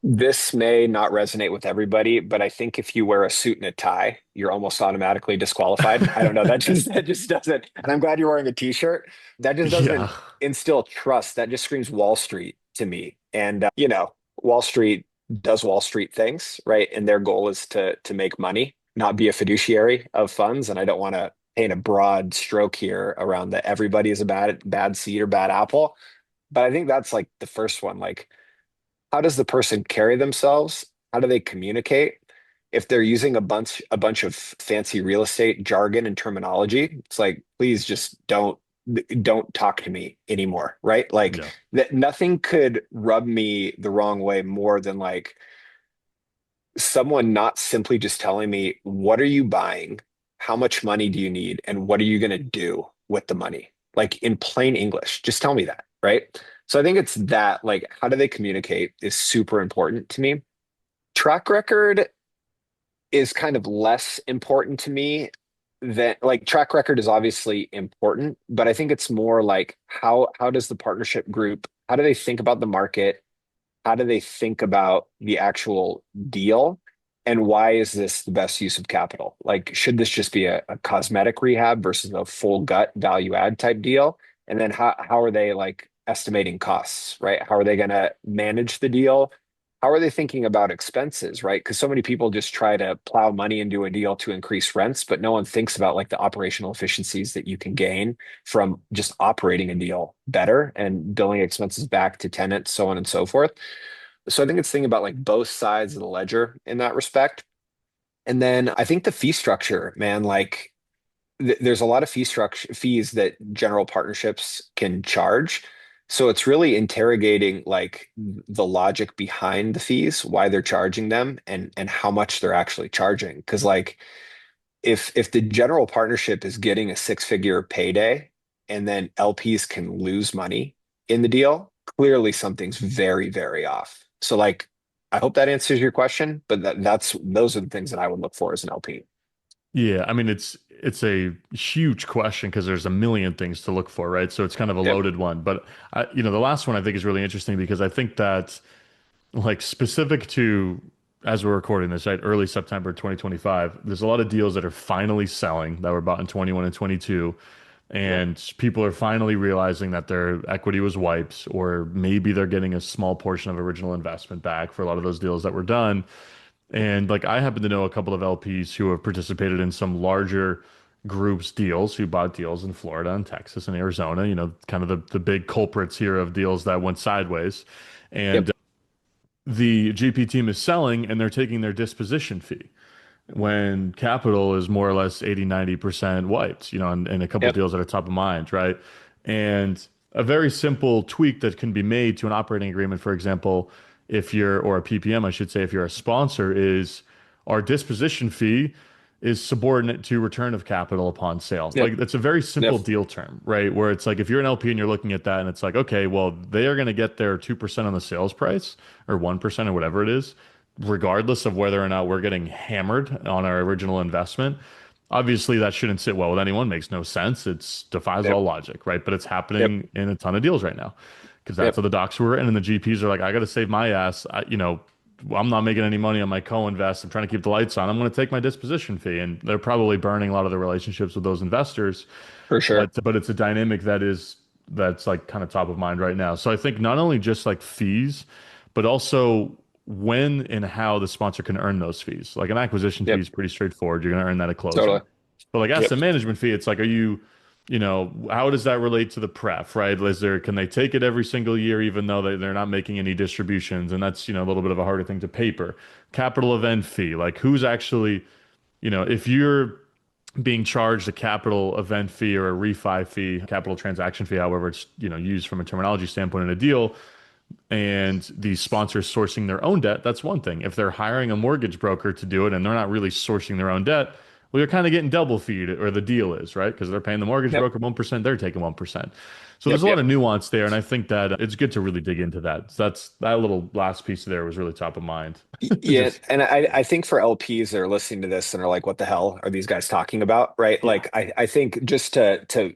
This may not resonate with everybody, but I think if you wear a suit and a tie, you're almost automatically disqualified. I don't know. That just doesn't. And I'm glad you're wearing a t-shirt. That just Yeah, doesn't instill trust. That just screams Wall Street to me. And Wall Street does Wall Street things, right? And their goal is to make money, not be a fiduciary of funds. And I don't want to paint a broad stroke here around that everybody is a bad seed or bad apple. But I think that's like the first one. Like, how does the person carry themselves? How do they communicate? If they're using a bunch of fancy real estate jargon and terminology, it's like, please just don't talk to me anymore, right? Like yeah, that nothing could rub me the wrong way more than like someone not simply just telling me, what are you buying? How much money do you need? And what are you going to do with the money? Like in plain English, just tell me that, right? So I think it's that, like, how do they communicate is super important to me. Track record is kind of less important to me than like track record is obviously important, but I think it's more like how does the partnership group, how do they think about the market? How do they think about the actual deal? And why is this the best use of capital? Like, should this just be a cosmetic rehab versus a full gut value add type deal? And then how are they like estimating costs, right? How are they going to manage the deal? How are they thinking about expenses, right? Because so many people just try to plow money into a deal to increase rents, but no one thinks about like the operational efficiencies that you can gain from just operating a deal better and billing expenses back to tenants, so on and so forth. So I think it's thinking about like both sides of the ledger in that respect. And then I think the fee structure, man, like there's a lot of fees that general partnerships can charge. So it's really interrogating like the logic behind the fees, why they're charging them and how much they're actually charging. Because like if the general partnership is getting a six-figure payday and then LPs can lose money in the deal, clearly something's very, very off. So like I hope that answers your question, but that's those are the things that I would look for as an LP. Yeah, I mean it's a huge question because there's a million things to look for, right? So it's kind of a Yep. loaded one. But the last one I think is really interesting because I think that like specific to as we're recording this, right, early September 2025, there's a lot of deals that are finally selling that were bought in 21 and 22. Yep. And people are finally realizing that their equity was wiped, or maybe they're getting a small portion of original investment back for a lot of those deals that were done. And like I happen to know a couple of LPs who have participated in some larger groups deals who bought deals in Florida and Texas and Arizona, kind of the big culprits here of deals that went sideways. And Yep. the GP team is selling and they're taking their disposition fee when capital is more or less 80, 90% wiped, and a couple of Yep. deals that are top of mind, right? And a very simple tweak that can be made to an operating agreement, for example, or a PPM, I should say, if you're a sponsor, is our disposition fee is subordinate to return of capital upon sale. Yep. Like that's a very Yep. simple deal term, right? Where it's like if you're an LP and you're looking at that and it's like, okay, well, they are going to get their 2% on the sales price or 1% or whatever it is, regardless of whether or not we're getting hammered on our original investment. Obviously, that shouldn't sit well with anyone. Makes no sense. It defies Yep. all logic, right? But it's Yep. happening in a ton of deals right now because that's Yep. how the docs were. And then the GPs are like, I got to save my ass. I'm not making any money on my co-invest. I'm trying to keep the lights on. I'm going to take my disposition fee, and they're probably burning a lot of the relationships with those investors. For sure. But it's a dynamic that's like kind of top of mind right now. So I think not only just like fees, but also when and how the sponsor can earn those fees. Like an acquisition fee Yep. is pretty straightforward. You're going to earn that at closing. Totally. But like Yep. asset management fee, it's like, how does that relate to the pref, right? Can they take it every single year, even though they're not making any distributions? And that's, a little bit of a harder thing to paper. Capital event fee, like who's actually, if you're being charged a capital event fee or a refi fee, capital transaction fee, however it's, used from a terminology standpoint in a deal, and the sponsor sourcing their own debt, that's one thing. If they're hiring a mortgage broker to do it and they're not really sourcing their own debt, well, you're kind of getting double feed, or the deal is, right? Because they're paying the mortgage Yep. broker 1%, they're taking 1%. So there's Yep. a lot Yep. of nuance there, and I think that it's good to really dig into that. So that little last piece there was really top of mind. Yeah, Just and I think for LPs that are listening to this and are like, what the hell are these guys talking about? Right? yeah, Like I think just to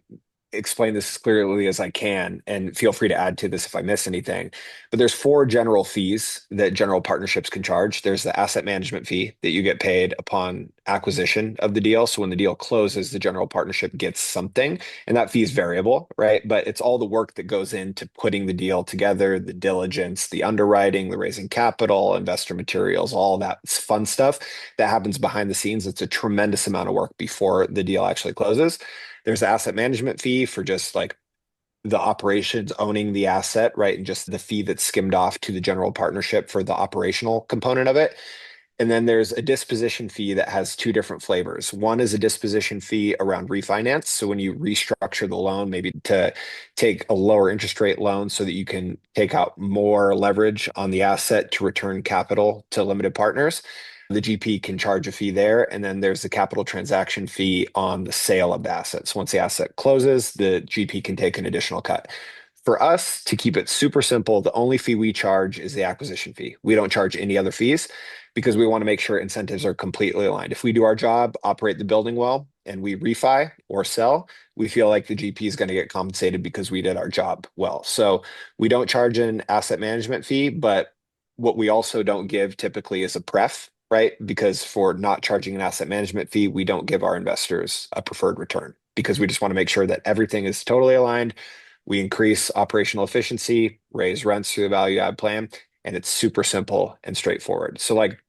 explain this as clearly as I can, and feel free to add to this if I miss anything. But there's four general fees that general partnerships can charge. There's the asset management fee that you get paid upon acquisition of the deal. So when the deal closes, the general partnership gets something, and that fee is variable, right? But it's all the work that goes into putting the deal together, the diligence, the underwriting, the raising capital, investor materials, all that fun stuff that happens behind the scenes. It's a tremendous amount of work before the deal actually closes. There's the asset management fee for just like the operations owning the asset, right? And just the fee that's skimmed off to the general partnership for the operational component of it. And then there's a disposition fee that has two different flavors. One is a disposition fee around refinance. So when you restructure the loan, maybe to take a lower interest rate loan so that you can take out more leverage on the asset to return capital to limited partners. The GP can charge a fee there. And then there's the capital transaction fee on the sale of the assets. Once the asset closes, the GP can take an additional cut. For us, to keep it super simple, the only fee we charge is the acquisition fee. We don't charge any other fees because we want to make sure incentives are completely aligned. If we do our job, operate the building well, and we refi or sell, we feel like the GP is going to get compensated because we did our job well. So we don't charge an asset management fee, but what we also don't give typically is a pref, right? Because for not charging an asset management fee, we don't give our investors a preferred return because we just want to make sure that everything is totally aligned. We increase operational efficiency, raise rents through the value add plan, and it's super simple and straightforward. So like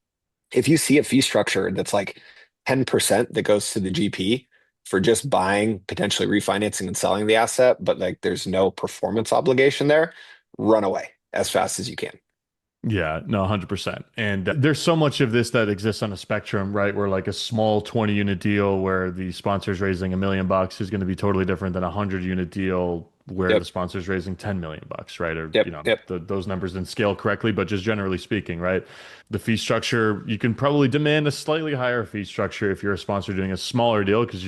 if you see a fee structure that's like 10% that goes to the GP for just buying, potentially refinancing and selling the asset, but like there's no performance obligation there, run away as fast as you can. Yeah, no, 100%. And there's so much of this that exists on a spectrum, right? Where like a small 20 unit deal where the sponsor's raising $1 million is going to be totally different than a 100 unit deal where the Yep. sponsor's raising 10 million bucks, right? Or, Yep. Yep. those numbers didn't scale correctly, but just generally speaking, right? The fee structure, you can probably demand a slightly higher fee structure if you're a sponsor doing a smaller deal because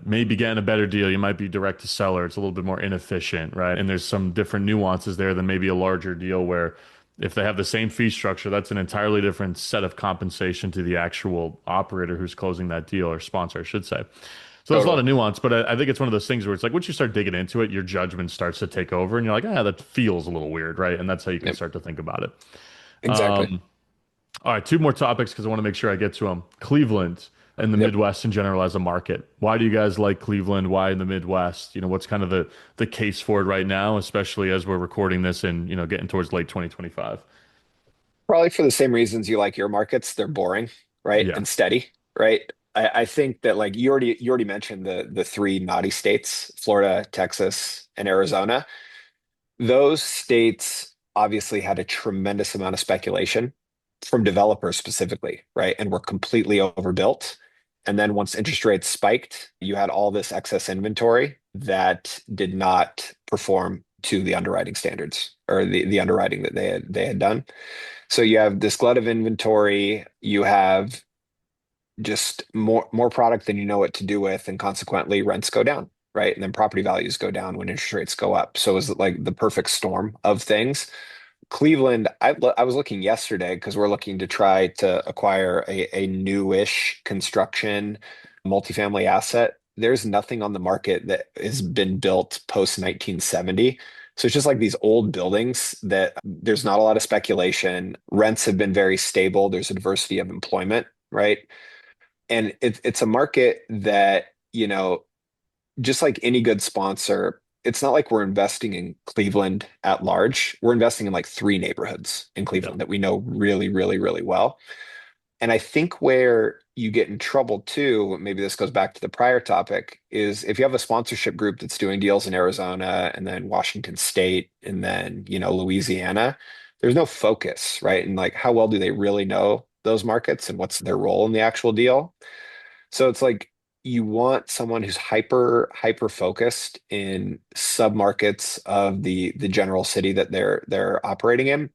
maybe getting a better deal. You might be direct to seller. It's a little bit more inefficient, right? And there's some different nuances there than maybe a larger deal where if they have the same fee structure, that's an entirely different set of compensation to the actual operator who's closing that deal or sponsor, I should say. So there's a lot Totally. of nuance, but I think it's one of those things where it's like once you start digging into it, your judgment starts to take over, and you're like, that feels a little weird, right? And that's how you can Yep. start to think about it. Exactly. All right, two more topics because I want to make sure I get to them. Cleveland and the Yep. Midwest in general as a market. Why do you guys like Cleveland? Why in the Midwest? What's kind of the case for it right now, especially as we're recording this and, getting towards late 2025? Probably for the same reasons you like your markets. They're boring, right? Yeah. And steady, right? I think that like you already mentioned the three naughty states, Florida, Texas, and Arizona. Those states obviously had a tremendous amount of speculation from developers specifically, right? And were completely overbuilt. And then once interest rates spiked, you had all this excess inventory that did not perform to the underwriting standards or the underwriting that they had done. So you have this glut of inventory, you have just more product than you know what to do with, and consequently rents go down, right? And then property values go down when interest rates go up. So it's like the perfect storm of things. Cleveland, I was looking yesterday because we're looking to try to acquire a newish construction multifamily asset. There's nothing on the market that has been built post 1970. So it's just like these old buildings that there's not a lot of speculation. Rents have been very stable. There's a diversity of employment, right? And it's a market that, just like any good sponsor, it's not like we're investing in Cleveland at large. We're investing in like three neighborhoods in Yeah. Cleveland that we know really, really, really well. And I think where you get in trouble too, maybe this goes back to the prior topic, is if you have a sponsorship group that's doing deals in Arizona and then Washington State and then, Louisiana, there's no focus, right? And like, how well do they really know those markets and what's their role in the actual deal? So it's like you want someone who's hyper focused in submarkets of the general city that they're operating in.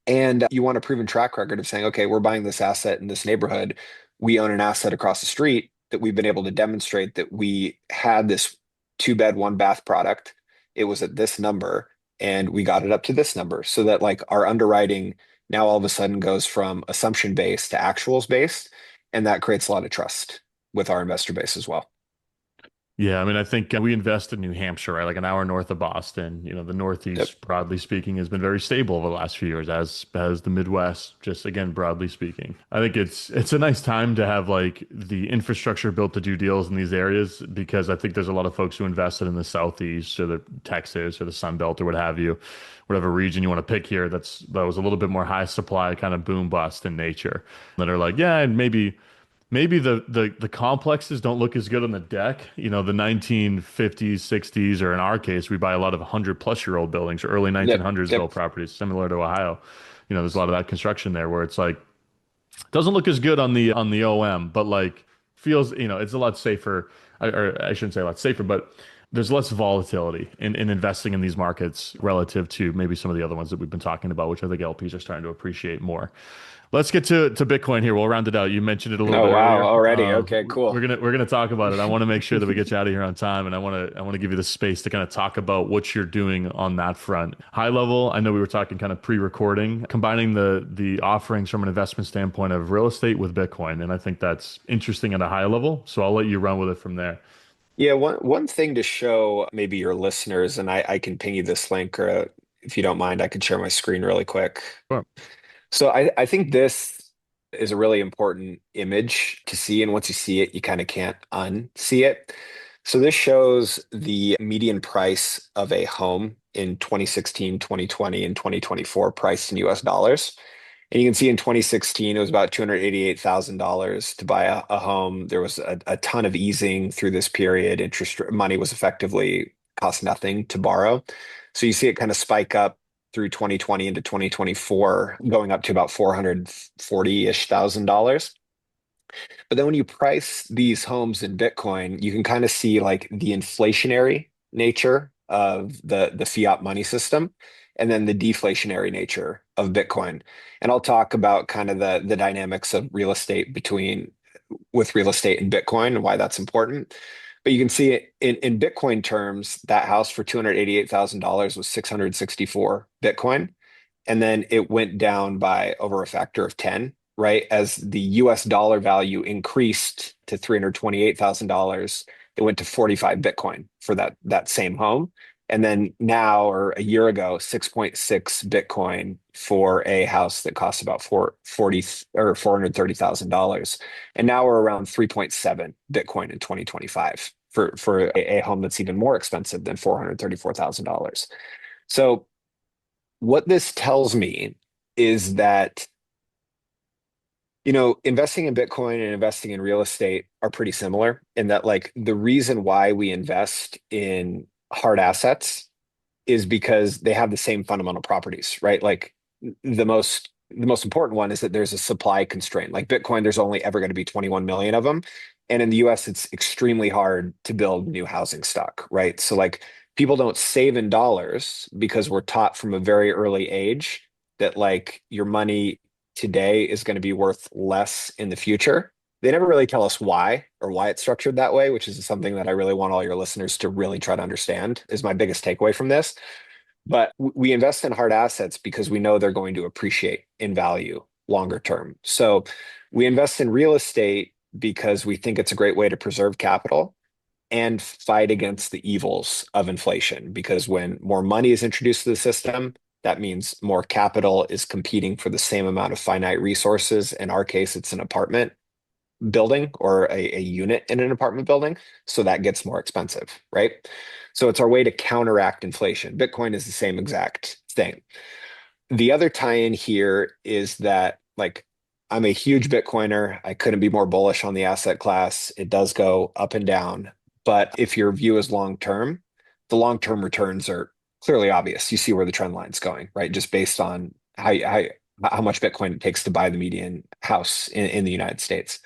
And you want a proven track record of saying, okay, we're buying this asset in this neighborhood. We own an asset across the street that we've been able to demonstrate that we had this two-bed, one-bath product. It was at this number, and we got it up to this number so that like our underwriting now all of a sudden goes from assumption based to actuals based. And that creates a lot of trust with our investor base as well. Yeah, I mean, I think we invest in New Hampshire, right? Like an hour north of Boston. The Yep. Northeast, broadly speaking, has been very stable over the last few years, as the Midwest, just again, broadly speaking. I think it's a nice time to have like the infrastructure built to do deals in these areas because I think there's a lot of folks who invested in the Southeast or the Texas or the Sun Belt or what have you, whatever region you want to pick here. That was a little bit more high supply, kind of boom bust in nature. That are like, yeah, and maybe the complexes don't look as good on the deck. The 1950s, 60s, or in our case, we buy a lot of 100-plus-year-old buildings, or early Yep. 1900s Yep. built properties, similar to Ohio. There's a lot of that construction there where it's like doesn't look as good on the OM, but like feels, it's a lot safer. Or I shouldn't say a lot safer, but there's less volatility in investing in these markets relative to maybe some of the other ones that we've been talking about, which I think LPs are starting to appreciate more. Let's get to Bitcoin here. We'll round it out. You mentioned it a little Oh, bit wow. earlier. Already. Okay, We're cool. gonna talk about it. I want to make sure that we get you out of here on time, and I want to give you the space to kind of talk about what you're doing on that front. High level, I know we were talking kind of pre-recording, combining the offerings from an investment standpoint of real estate with Bitcoin, and I think that's interesting at a high level. So I'll let you run with it from there. Yeah, one thing to show maybe your listeners, and I can ping you this link, or if you don't mind, I can share my screen really quick. Sure. So I think this is a really important image to see, and once you see it, you kind of can't unsee it. So this shows the median price of a home in 2016, 2020, and 2024 priced in US dollars. And you can see in 2016, it was about $288,000 to buy a home. There was a ton of easing through this period. Money was effectively cost nothing to borrow. So you see it kind of spike up through 2020 into 2024, going up to about 440-ish thousand dollars. But then when you price these homes in Bitcoin, you can kind of see like the inflationary nature of the fiat money system and then the deflationary nature of Bitcoin. And I'll talk about kind of the dynamics of real estate between with real estate and Bitcoin and why that's important. But you can see it in Bitcoin terms, that house for $288,000 was 664 Bitcoin. And then it went down by over a factor of 10, right? As the US dollar value increased to $328,000, it went to 45 Bitcoin for that same home. And then now, or a year ago, 6.6 Bitcoin for a house that costs about 440 or $430,000. And now we're around 3.7 Bitcoin in 2025 for a home that's even more expensive than $434,000. So what this tells me is that, investing in Bitcoin and investing in real estate are pretty similar in that, like, the reason why we invest in hard assets is because they have the same fundamental properties, right? Like the most important one is that there's a supply constraint. Like Bitcoin, there's only ever going to be 21 million of them. And in the US, it's extremely hard to build new housing stock, right? So like people don't save in dollars because we're taught from a very early age that like your money today is going to be worth less in the future. They never really tell us why or why it's structured that way, which is something that I really want all your listeners to really try to understand, is my biggest takeaway from this. But we invest in hard assets because we know they're going to appreciate in value longer term. So we invest in real estate because we think it's a great way to preserve capital and fight against the evils of inflation. Because when more money is introduced to the system, that means more capital is competing for the same amount of finite resources. In our case, it's an apartment building or a unit in an apartment building. So that gets more expensive, right? So it's our way to counteract inflation. Bitcoin is the same exact thing. The other tie-in here is that, like, I'm a huge Bitcoiner. I couldn't be more bullish on the asset class. It does go up and down. But if your view is long term, the long-term returns are clearly obvious. You see where the trend line's going, right? Just based on how much Bitcoin it takes to buy the median house in the United States.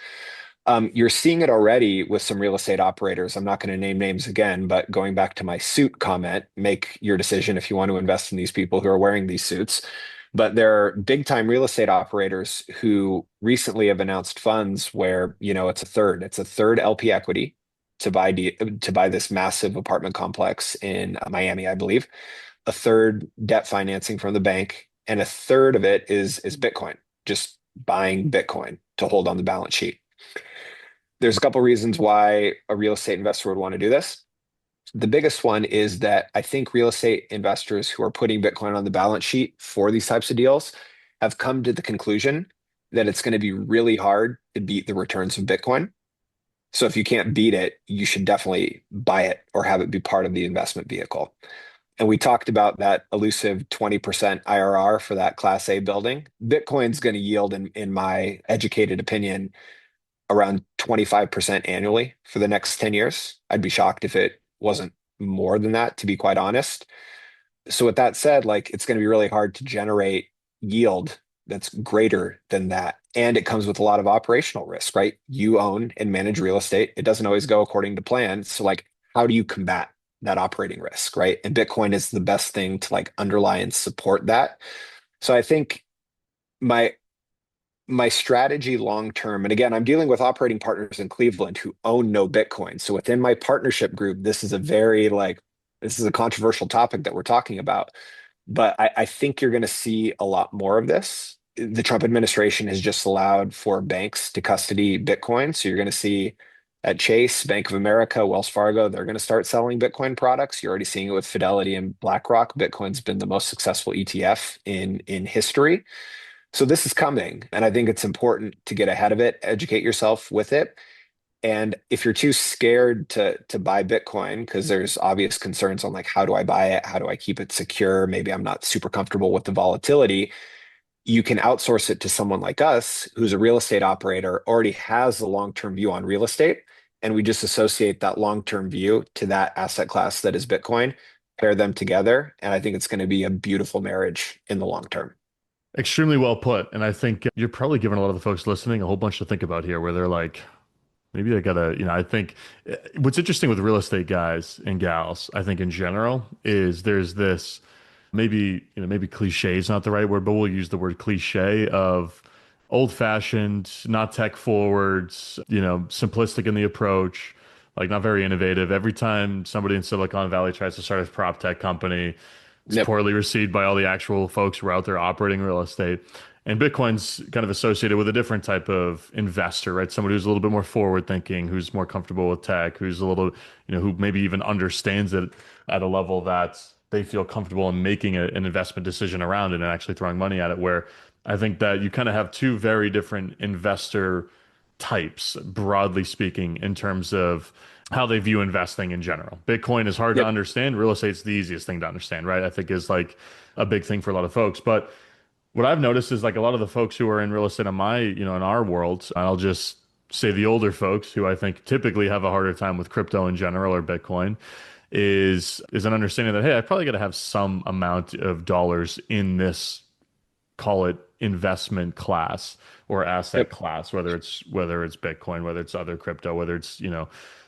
You're seeing it already with some real estate operators. I'm not going to name names again, but going back to my suit comment, make your decision if you want to invest in these people who are wearing these suits. But there are big time real estate operators who recently have announced funds where, it's a third LP equity to buy this massive apartment complex in Miami, I believe, a third debt financing from the bank, and a third of it is Bitcoin, just buying Bitcoin to hold on the balance sheet. There's a couple reasons why a real estate investor would want to do this. The biggest one is that I think real estate investors who are putting Bitcoin on the balance sheet for these types of deals have come to the conclusion that it's going to be really hard to beat the returns of Bitcoin. So if you can't beat it, you should definitely buy it or have it be part of the investment vehicle. And we talked about that elusive 20% IRR for that Class A building. Bitcoin's going to yield, in my educated opinion, around 25% annually for the next 10 years. I'd be shocked if it wasn't more than that, to be quite honest. So with that said, like, it's going to be really hard to generate yield that's greater than that. And it comes with a lot of operational risk, right? You own and manage real estate. It doesn't always go according to plan. So like, how do you combat that operating risk, right? And Bitcoin is the best thing to like underlie and support that. So I think my my strategy long term, and again, I'm dealing with operating partners in Cleveland who own no Bitcoin. So within my partnership group, this is a controversial topic that we're talking about. But I think you're going to see a lot more of this. The Trump administration has just allowed for banks to custody Bitcoin. So you're going to see at Chase, Bank of America, Wells Fargo, they're going to start selling Bitcoin products. You're already seeing it with Fidelity and BlackRock. Bitcoin's been the most successful ETF in history. So this is coming, and I think it's important to get ahead of it, educate yourself with it. And if you're too scared to buy Bitcoin, because there's obvious concerns on like, how do I buy it? How do I keep it secure? Maybe I'm not super comfortable with the volatility. You can outsource it to someone like us, who's a real estate operator, already has a long-term view on real estate. And we just associate that long-term view to that asset class that is Bitcoin, pair them together, and I think it's going to be a beautiful marriage in the long term. Extremely well put. And I think you're probably giving a lot of the folks listening a whole bunch to think about here where they're like, maybe they gotta, I think what's interesting with real estate guys and gals, I think in general, is there's this maybe, maybe cliche is not the right word, but we'll use the word cliche of old fashioned, not tech forwards, simplistic in the approach, like not very innovative. Every time somebody in Silicon Valley tries to start a prop tech company, it's Yep. poorly received by all the actual folks who are out there operating real estate. And Bitcoin's kind of associated with a different type of investor, right? Somebody who's a little bit more forward thinking, who's more comfortable with tech, who's a little, who maybe even understands it at a level that they feel comfortable in making an investment decision around it and actually throwing money at it. Where I think that you kind of have two very different investor types, broadly speaking, in terms of how they view investing in general. Bitcoin is hard to Yep. understand. Real estate's the easiest thing to understand, right? I think is like a big thing for a lot of folks. But what I've noticed is like a lot of the folks who are in real estate in in our world, I'll just say the older folks who I think typically have a harder time with crypto in general or Bitcoin is an understanding that, hey, I probably got to have some amount of dollars in this, call it investment class or asset Yep. class, whether it's Bitcoin, whether it's other crypto, whether it's,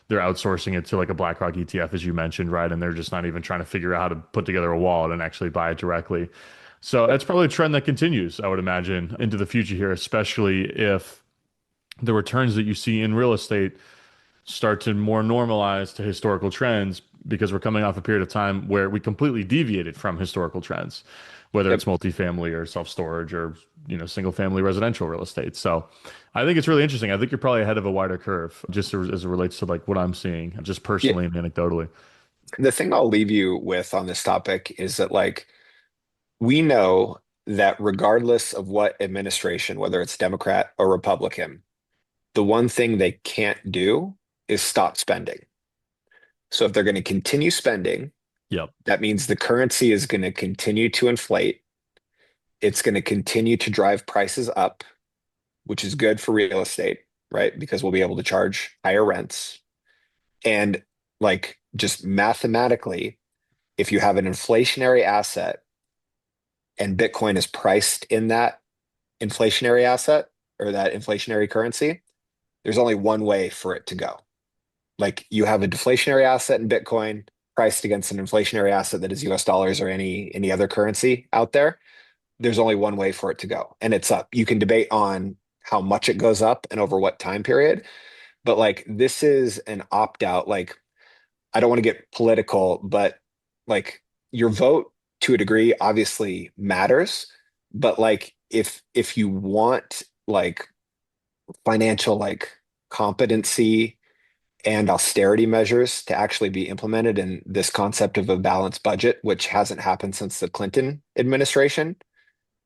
they're outsourcing it to like a BlackRock ETF, as you mentioned, right? And they're just not even trying to figure out how to put together a wallet and actually buy it directly. So that's probably a trend that continues, I would imagine, into the future here, especially if the returns that you see in real estate start to more normalize to historical trends because we're coming off a period of time where we completely deviated from historical trends, whether it's Yep. multifamily or self-storage or, single family residential real estate. So I think it's really interesting. I think you're probably ahead of a wider curve just as it relates to like what I'm seeing, just Yeah. personally and anecdotally. The thing I'll leave you with on this topic is that like we know that regardless of what administration, whether it's Democrat or Republican, the one thing they can't do is stop spending. So if they're going to continue spending, Yep. that means the currency is going to continue to inflate. It's going to continue to drive prices up, which is good for real estate, right? Because we'll be able to charge higher rents. And like just mathematically, if you have an inflationary asset and Bitcoin is priced in that inflationary asset or that inflationary currency, there's only one way for it to go. Like you have a deflationary asset in Bitcoin priced against an inflationary asset that is US dollars or any other currency out there. There's only one way for it to go, and it's up. You can debate on how much it goes up and over what time period, but like this is an opt out. Like I don't want to get political, but like your vote to a degree obviously matters, but like if you want like financial like competency and austerity measures to actually be implemented in this concept of a balanced budget, which hasn't happened since the Clinton administration,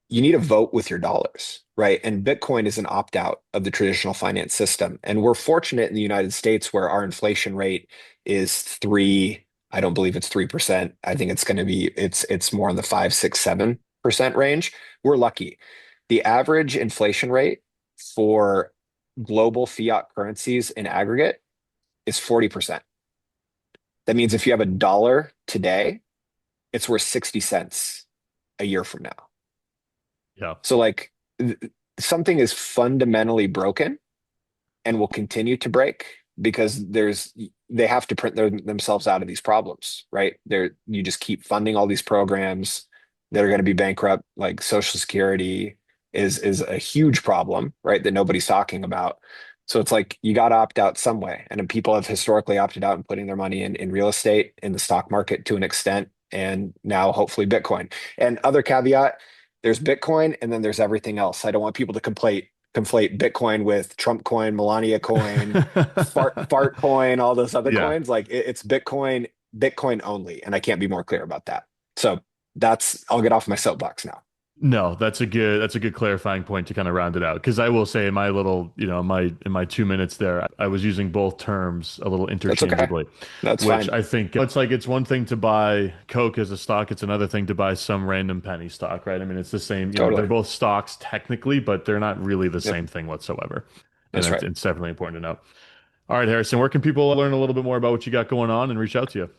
you need to vote with your dollars, right? And Bitcoin is an opt-out of the traditional finance system. And we're fortunate in the United States where our inflation rate is three, I don't believe it's 3%. I think it's going to be, it's more in the 5, 6, 7% range. We're lucky. The average inflation rate for global fiat currencies in aggregate is 40%. That means if you have a dollar today, it's worth 60 cents a year from now. Yeah. So like something is fundamentally broken and will continue to break because they have to print themselves out of these problems, right? You just keep funding all these programs that are going to be bankrupt, like Social Security is a huge problem, right? That nobody's talking about. So it's like you got to opt out some way. And people have historically opted out in putting their money in real estate, in the stock market to an extent, and now hopefully Bitcoin. And other caveat, there's Bitcoin and then there's everything else. I don't want people to conflate Bitcoin with Trump coin, Melania coin, fart coin, all those other Yeah. coins. Like it's Bitcoin, Bitcoin only. And I can't be more clear about that. So I'll get off my soapbox now. No, that's a good clarifying point to kind of round it out. Because I will say in my little, in my 2 minutes there, I was using both terms a little That's okay. interchangeably, That's which fine. I think it's like it's one thing to buy Coke as a stock, it's another thing to buy some random penny stock, right? I mean, it's the same, they're Totally. both stocks technically, but they're not really the Yep. same thing whatsoever. And That's right. it's definitely important to know. All right, Harrison, where can people learn a little bit more about what you got going on and reach out to you?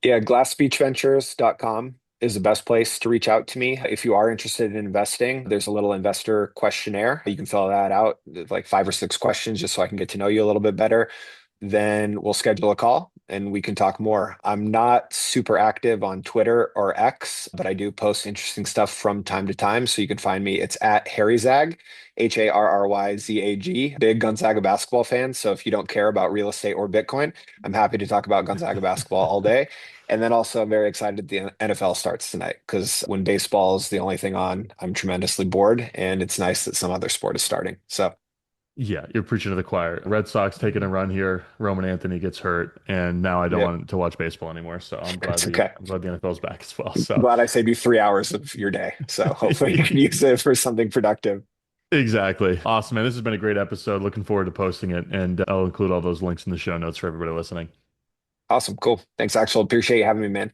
Yeah, glassbeachventures.com is the best place to reach out to me. If you are interested in investing, there's a little investor questionnaire. You can fill that out, like 5 or 6 questions, just so I can get to know you a little bit better. Then we'll schedule a call and we can talk more. I'm not super active on Twitter or X, but I do post interesting stuff from time to time. So you can find me. It's at Harryzag, HARRYZAG. Big Gonzaga basketball fan. So if you don't care about real estate or Bitcoin, I'm happy to talk about Gonzaga basketball all day. And then also, I'm very excited the NFL starts tonight because when baseball is the only thing on, I'm tremendously bored. And it's nice that some other sport is starting. So, Yeah, you're preaching to the choir. Red Sox taking a run here. Roman Anthony gets hurt, and now I don't yeah, want to watch baseball anymore. So I'm glad it's the okay. I'm glad the NFL's back as well. So Glad I saved you 3 hours of your day. So hopefully you can use it for something productive. exactly. Awesome, man. This has been a great episode. Looking forward to posting it, and I'll include all those links in the show notes for everybody listening. Awesome. Cool. Thanks, Axel. Appreciate you having me, man.